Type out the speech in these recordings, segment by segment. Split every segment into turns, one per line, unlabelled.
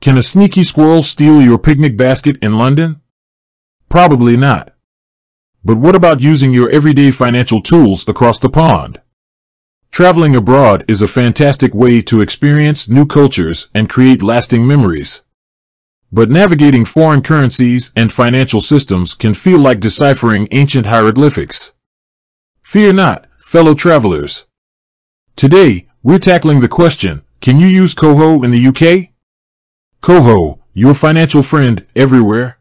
Can a sneaky squirrel steal your picnic basket in London? Probably not. But what about using your everyday financial tools across the pond? Traveling abroad is a fantastic way to experience new cultures and create lasting memories. But navigating foreign currencies and financial systems can feel like deciphering ancient hieroglyphics. Fear not, fellow travelers. Today, we're tackling the question, can you use Koho in the UK? Koho, your financial friend everywhere.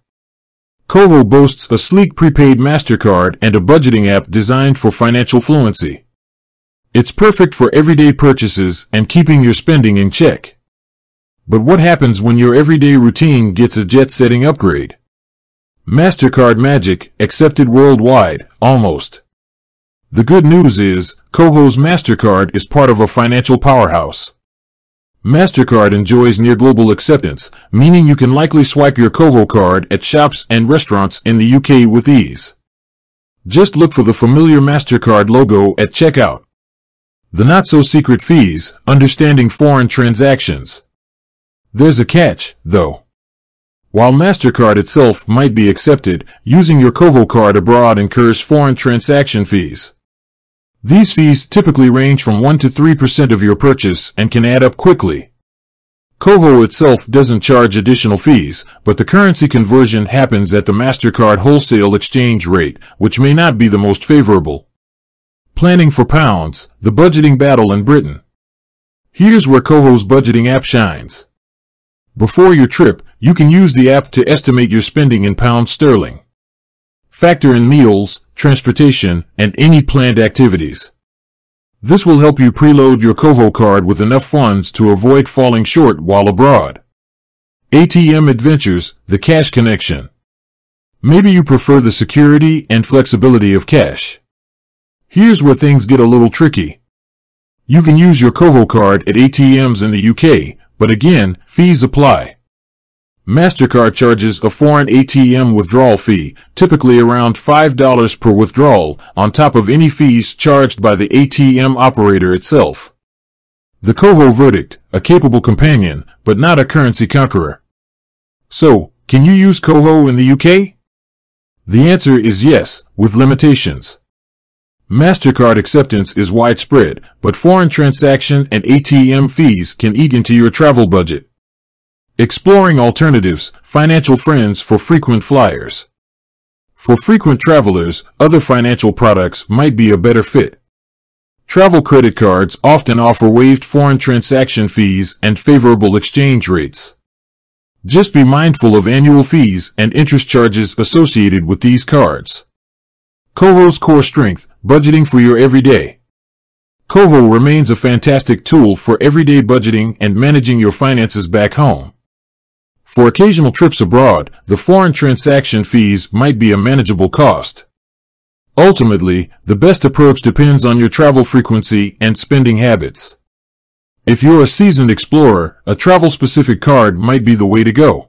Koho boasts a sleek prepaid MasterCard and a budgeting app designed for financial fluency. It's perfect for everyday purchases and keeping your spending in check. But what happens when your everyday routine gets a jet-setting upgrade? MasterCard magic, accepted worldwide, almost. The good news is, Koho's MasterCard is part of a financial powerhouse. MasterCard enjoys near global acceptance, meaning you can likely swipe your Koho card at shops and restaurants in the UK with ease. Just look for the familiar MasterCard logo at checkout. The not-so-secret fees, understanding foreign transactions. There's a catch, though. While MasterCard itself might be accepted, using your Koho card abroad incurs foreign transaction fees. These fees typically range from 1 to 3% of your purchase and can add up quickly. Koho itself doesn't charge additional fees, but the currency conversion happens at the MasterCard wholesale exchange rate, which may not be the most favorable. Planning for pounds, the budgeting battle in Britain. Here's where Koho's budgeting app shines. Before your trip, you can use the app to estimate your spending in pounds sterling. Factor in meals, transportation, and any planned activities. This will help you preload your Koho card with enough funds to avoid falling short while abroad. ATM adventures, the cash connection. Maybe you prefer the security and flexibility of cash. Here's where things get a little tricky. You can use your Koho card at ATMs in the UK, but again, fees apply. MasterCard charges a foreign ATM withdrawal fee, typically around $5 per withdrawal, on top of any fees charged by the ATM operator itself. The Koho verdict, a capable companion, but not a currency conqueror. So, can you use Koho in the UK? The answer is yes, with limitations. MasterCard acceptance is widespread, but foreign transaction and ATM fees can eat into your travel budget. Exploring alternatives, financial friends for frequent flyers. For frequent travelers, other financial products might be a better fit. Travel credit cards often offer waived foreign transaction fees and favorable exchange rates. Just be mindful of annual fees and interest charges associated with these cards. Koho's core strength, budgeting for your everyday. Koho remains a fantastic tool for everyday budgeting and managing your finances back home. For occasional trips abroad, the foreign transaction fees might be a manageable cost. Ultimately, the best approach depends on your travel frequency and spending habits. If you're a seasoned explorer, a travel-specific card might be the way to go.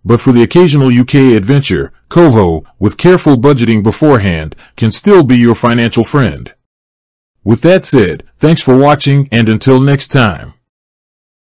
But for the occasional UK adventure, Koho, with careful budgeting beforehand, can still be your financial friend. With that said, thanks for watching and until next time.